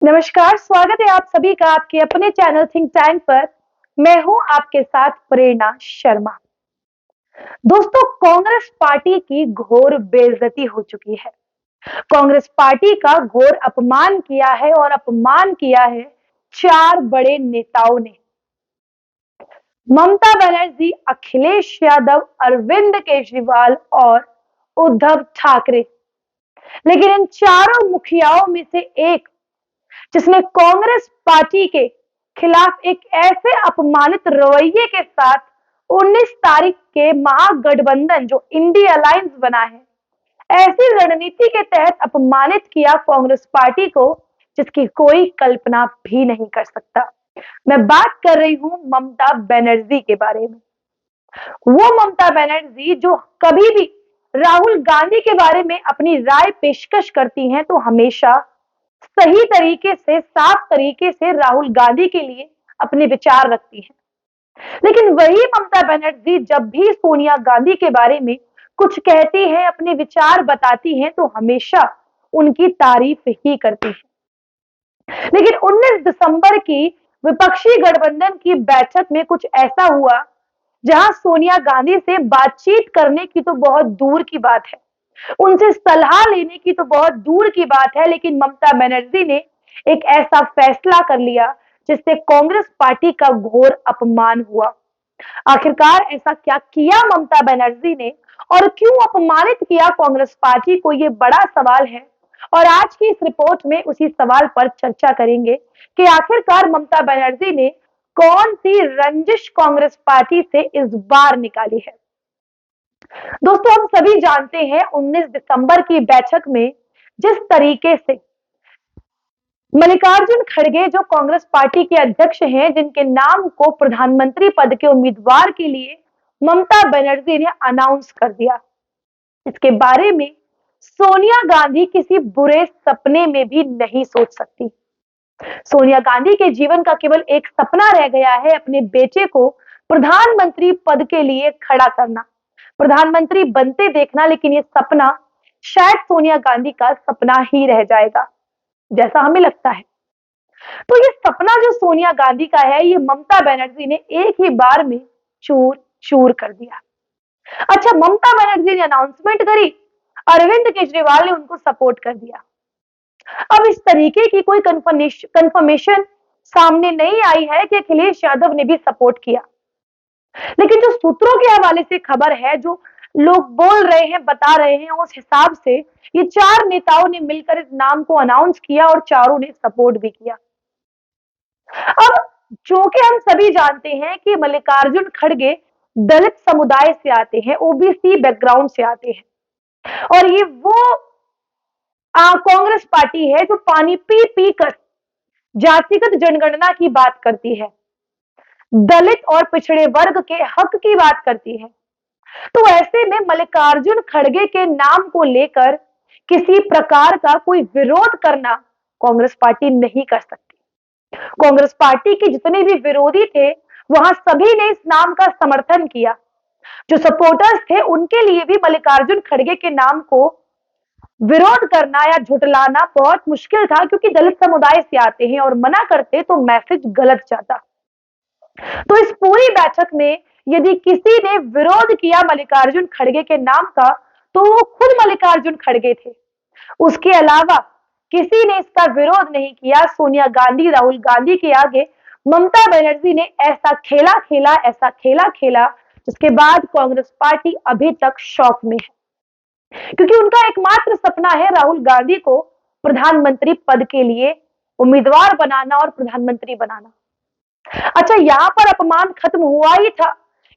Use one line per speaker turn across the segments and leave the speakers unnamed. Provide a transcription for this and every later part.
नमस्कार, स्वागत है आप सभी का आपके अपने चैनल थिंक टैंक पर। मैं हूं आपके साथ प्रेरणा शर्मा। दोस्तों, कांग्रेस पार्टी की घोर बेइज्जती हो चुकी है। कांग्रेस पार्टी का घोर अपमान किया है और अपमान किया है चार बड़े नेताओं ने। ममता बनर्जी, अखिलेश यादव, अरविंद केजरीवाल और उद्धव ठाकरे। लेकिन इन चारों मुखियाओं में से एक जिसने कांग्रेस पार्टी के खिलाफ एक ऐसे अपमानित रवैये के साथ 19 तारीख के महागठबंधन जो इंडिया अलायंस बना है, ऐसी रणनीति के तहत अपमानित किया कांग्रेस पार्टी को जिसकी कोई कल्पना भी नहीं कर सकता। मैं बात कर रही हूं ममता बनर्जी के बारे में। वो ममता बनर्जी जो कभी भी राहुल गांधी के बारे में अपनी राय पेशकश करती हैं तो हमेशा सही तरीके से, साफ तरीके से राहुल गांधी के लिए अपने विचार रखती हैं। लेकिन वही ममता बनर्जी जब भी सोनिया गांधी के बारे में कुछ कहती है, अपने विचार बताती हैं, तो हमेशा उनकी तारीफ ही करती है। लेकिन 19 दिसंबर की विपक्षी गठबंधन की बैठक में कुछ ऐसा हुआ जहां सोनिया गांधी से बातचीत करने की तो बहुत दूर की बात है, उनसे सलाह लेने की तो बहुत दूर की बात है, लेकिन ममता बनर्जी ने एक ऐसा फैसला कर लिया जिससे कांग्रेस पार्टी का घोर अपमान हुआ। आखिरकार ऐसा क्या किया ममता बनर्जी ने और क्यों अपमानित किया कांग्रेस पार्टी को, ये बड़ा सवाल है। और आज की इस रिपोर्ट में उसी सवाल पर चर्चा करेंगे कि आखिरकार ममता बनर्जी ने कौन सी रंजिश कांग्रेस पार्टी से इस बार निकाली है। दोस्तों, हम सभी जानते हैं 19 दिसंबर की बैठक में जिस तरीके से मल्लिकार्जुन खड़गे जो कांग्रेस पार्टी के अध्यक्ष हैं, जिनके नाम को प्रधानमंत्री पद के उम्मीदवार के लिए ममता बनर्जी ने अनाउंस कर दिया, इसके बारे में सोनिया गांधी किसी बुरे सपने में भी नहीं सोच सकती। सोनिया गांधी के जीवन का केवल एक सपना रह गया है, अपने बेटे को प्रधानमंत्री पद के लिए खड़ा करना, प्रधानमंत्री बनते देखना। लेकिन ये सपना शायद सोनिया गांधी का सपना ही रह जाएगा, जैसा हमें लगता है। तो ये सपना जो सोनिया गांधी का है, ये ममता बनर्जी ने एक ही बार में चूर चूर कर दिया। अच्छा, ममता बनर्जी ने अनाउंसमेंट करी, अरविंद केजरीवाल ने उनको सपोर्ट कर दिया। अब इस तरीके की कोई कंफर्मेशन सामने नहीं आई है कि अखिलेश यादव ने भी सपोर्ट किया, लेकिन जो सूत्रों के हवाले से खबर है, जो लोग बोल रहे हैं, बता रहे हैं, उस हिसाब से ये चार नेताओं ने मिलकर इस नाम को अनाउंस किया और चारों ने सपोर्ट भी किया। अब जो कि हम सभी जानते हैं कि मल्लिकार्जुन खड़गे दलित समुदाय से आते हैं, ओबीसी बैकग्राउंड से आते हैं, और ये वो कांग्रेस पार्टी है जो पानी पी पी कर जातिगत जनगणना की बात करती है, दलित और पिछड़े वर्ग के हक की बात करती है। तो ऐसे में मल्लिकार्जुन खड़गे के नाम को लेकर किसी प्रकार का कोई विरोध करना कांग्रेस पार्टी नहीं कर सकती। कांग्रेस पार्टी के जितने भी विरोधी थे, वहां सभी ने इस नाम का समर्थन किया। जो सपोर्टर्स थे, उनके लिए भी मल्लिकार्जुन खड़गे के नाम को विरोध करना या झुटलाना बहुत मुश्किल था, क्योंकि दलित समुदाय से आते हैं और मना करते तो मैसेज गलत जाता। तो इस पूरी बैठक में यदि किसी ने विरोध किया मल्लिकार्जुन खड़गे के नाम का, तो वो खुद मल्लिकार्जुन खड़गे थे। उसके अलावा किसी ने इसका विरोध नहीं किया। सोनिया गांधी, राहुल गांधी के आगे ममता बनर्जी ने ऐसा खेला खेला, ऐसा खेला खेला, जिसके बाद कांग्रेस पार्टी अभी तक शॉक में है, क्योंकि उनका एकमात्र सपना है राहुल गांधी को प्रधानमंत्री पद के लिए उम्मीदवार बनाना और प्रधानमंत्री बनाना। अच्छा, यहां पर अपमान खत्म हुआ ही था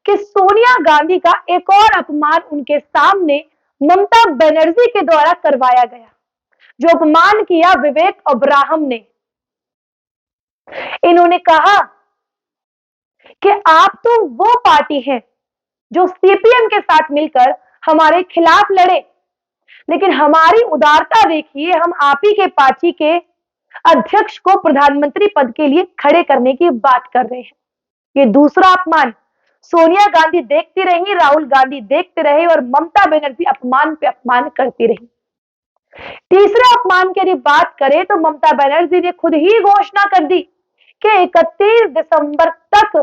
कि सोनिया गांधी का एक और अपमान उनके सामने ममता बनर्जी के द्वारा करवाया गया। जो अपमान किया विवेक अब्राहम ने, इन्होंने कहा कि आप तो वो पार्टी है जो सीपीएम के साथ मिलकर हमारे खिलाफ लड़े, लेकिन हमारी उदारता देखिए, हम आप ही के पार्टी के अध्यक्ष को प्रधानमंत्री पद के लिए खड़े करने की बात कर रहे हैं। ये दूसरा अपमान। सोनिया गांधी देखती रही, राहुल गांधी देखते रहे और ममता बनर्जी अपमान पे अपमान करती रही। तीसरे अपमान की यदि बात करें तो ममता बनर्जी ने खुद ही घोषणा कर दी कि 31 दिसंबर तक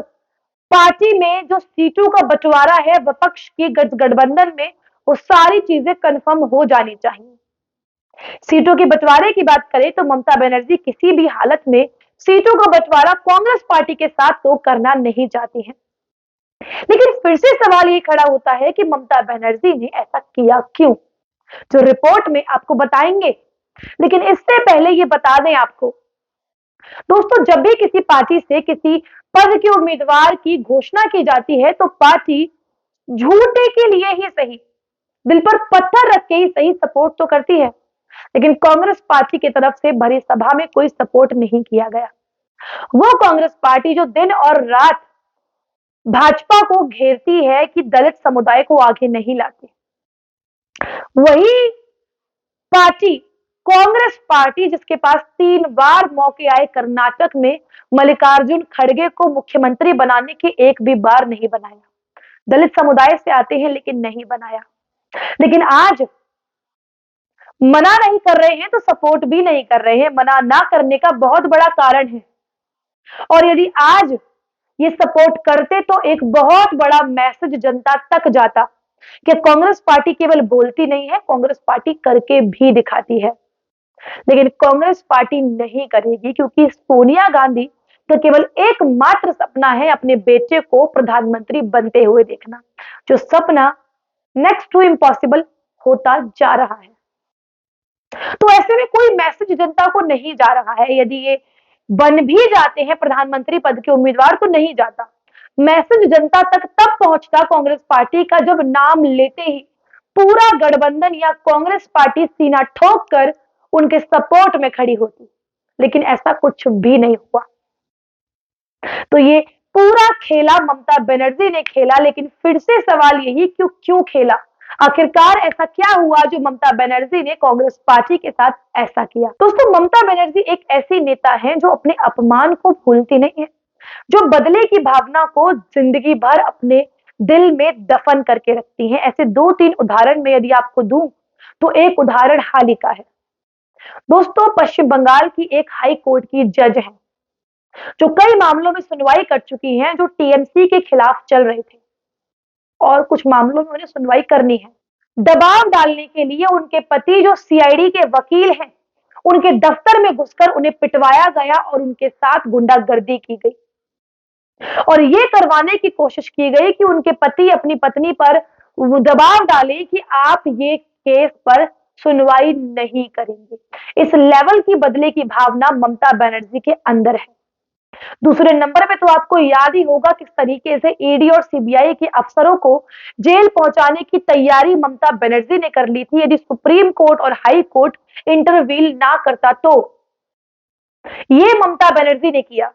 पार्टी में जो सीटों का बंटवारा है विपक्ष की गठबंधन में, वो सारी चीजें कंफर्म हो जानी चाहिए। सीटों के बंटवारे की बात करें तो ममता बनर्जी किसी भी हालत में सीटों का बंटवारा कांग्रेस पार्टी के साथ तो करना नहीं चाहती हैं। लेकिन फिर से सवाल ये खड़ा होता है कि ममता बनर्जी ने ऐसा किया क्यों, जो रिपोर्ट में आपको बताएंगे। लेकिन इससे पहले ये बता दें आपको दोस्तों, जब भी किसी पार्टी से किसी पद के उम्मीदवार की घोषणा की जाती है तो पार्टी झूठे के लिए ही सही, दिल पर पत्थर रख के ही सही सपोर्ट तो करती है। लेकिन कांग्रेस पार्टी की तरफ से भरी सभा में कोई सपोर्ट नहीं किया गया। वो कांग्रेस पार्टी जो दिन और रात भाजपा को घेरती है कि दलित समुदाय को आगे नहीं लाती, वही पार्टी कांग्रेस पार्टी जिसके पास 3 बार मौके आए कर्नाटक में मल्लिकार्जुन खड़गे को मुख्यमंत्री बनाने के, एक भी बार नहीं बनाया। दलित समुदाय से आते हैं लेकिन नहीं बनाया। लेकिन आज मना नहीं कर रहे हैं तो सपोर्ट भी नहीं कर रहे हैं। मना ना करने का बहुत बड़ा कारण है, और यदि आज ये सपोर्ट करते तो एक बहुत बड़ा मैसेज जनता तक जाता कि कांग्रेस पार्टी केवल बोलती नहीं है, कांग्रेस पार्टी करके भी दिखाती है। लेकिन कांग्रेस पार्टी नहीं करेगी, क्योंकि सोनिया गांधी का केवल एकमात्र सपना है अपने बेटे को प्रधानमंत्री बनते हुए देखना, जो सपना नेक्स्ट टू इम्पॉसिबल होता जा रहा है। तो ऐसे में कोई मैसेज जनता को नहीं जा रहा है। यदि ये बन भी जाते हैं प्रधानमंत्री पद के उम्मीदवार तो नहीं जाता। मैसेज जनता तक तब पहुंचता कांग्रेस पार्टी का जब नाम लेते ही पूरा गठबंधन या कांग्रेस पार्टी सीना ठोक कर उनके सपोर्ट में खड़ी होती। लेकिन ऐसा कुछ भी नहीं हुआ। तो ये पूरा खेला ममता बनर्जी ने खेला। लेकिन फिर से सवाल यही, क्यों खेला? आखिरकार ऐसा क्या हुआ जो ममता बनर्जी ने कांग्रेस पार्टी के साथ ऐसा किया? दोस्तों, ममता बनर्जी एक ऐसी नेता है जो अपने अपमान को भूलती नहीं है, जो बदले की भावना को जिंदगी भर अपने दिल में दफन करके रखती है। ऐसे 2-3 उदाहरण में यदि आपको दूं तो एक उदाहरण हाल ही का है। दोस्तों, पश्चिम बंगाल की एक हाई कोर्ट की जज है जो कई मामलों में सुनवाई कर चुकी हैं, जो टीएमसी के खिलाफ चल रहे थे, और कुछ मामलों में उन्हें सुनवाई करनी है। दबाव डालने के लिए उनके पति जो सीआईडी के वकील हैं, उनके दफ्तर में घुसकर उन्हें पिटवाया गया और उनके साथ गुंडागर्दी की गई, और ये करवाने की कोशिश की गई कि उनके पति अपनी पत्नी पर दबाव डालें कि आप ये केस पर सुनवाई नहीं करेंगे। इस लेवल की बदले की भावना ममता बनर्जी के अंदर है। दूसरे नंबर पे तो आपको याद ही होगा किस तरीके से ईडी और सीबीआई के अफसरों को जेल पहुंचाने की तैयारी ममता बनर्जी ने कर ली थी। यदि सुप्रीम कोर्ट और हाई कोर्ट इंटरवीन ना करता तो ये ममता बनर्जी ने किया।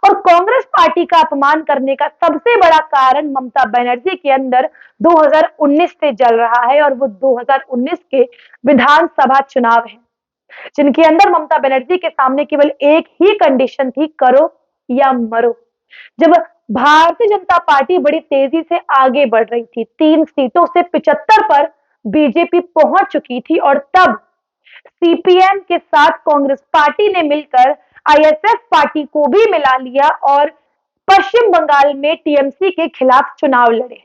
और कांग्रेस पार्टी का अपमान करने का सबसे बड़ा कारण ममता बनर्जी के अंदर 2019 से जल रहा है, और वो 2019 के विधानसभा चुनाव है, जिनके अंदर ममता बनर्जी के सामने केवल एक ही कंडीशन थी, करो या मरो। जब भारतीय जनता पार्टी बड़ी तेजी से आगे बढ़ रही थी, 3 सीटों से 75 पर बीजेपी पहुंच चुकी थी, और तब सीपीएम के साथ कांग्रेस पार्टी ने मिलकर आईएसएफ पार्टी को भी मिला लिया और पश्चिम बंगाल में टीएमसी के खिलाफ चुनाव लड़े।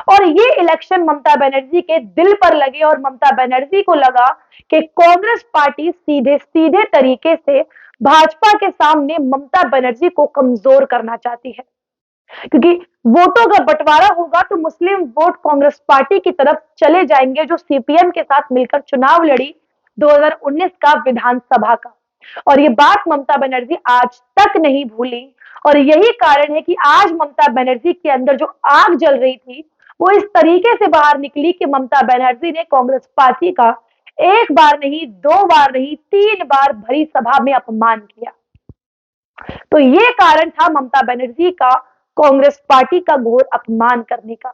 और ये इलेक्शन ममता बनर्जी के दिल पर लगे, और ममता बनर्जी को लगा कि कांग्रेस पार्टी सीधे सीधे तरीके से भाजपा के सामने ममता बनर्जी को कमजोर करना चाहती है, क्योंकि वोटों का बंटवारा होगा तो मुस्लिम वोट कांग्रेस पार्टी की तरफ चले जाएंगे, जो सीपीएम के साथ मिलकर चुनाव लड़ी 2019 का विधानसभा का। और ये बात ममता बनर्जी आज तक नहीं भूली, और यही कारण है कि आज ममता बनर्जी के अंदर जो आग जल रही थी वो इस तरीके से बाहर निकली कि ममता बनर्जी ने कांग्रेस पार्टी का 1 बार नहीं, 2 बार नहीं, 3 बार भरी सभा में अपमान किया। तो ये कारण था ममता बनर्जी का कांग्रेस पार्टी का घोर अपमान करने का।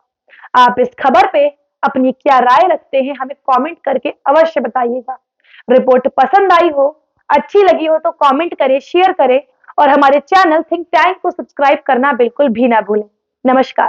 आप इस खबर पे अपनी क्या राय रखते हैं, हमें कमेंट करके अवश्य बताइएगा। रिपोर्ट पसंद आई हो, अच्छी लगी हो तो कमेंट करें, शेयर करें, और हमारे चैनल थिंक टैंक को सब्सक्राइब करना बिल्कुल भी ना भूलें। नमस्कार।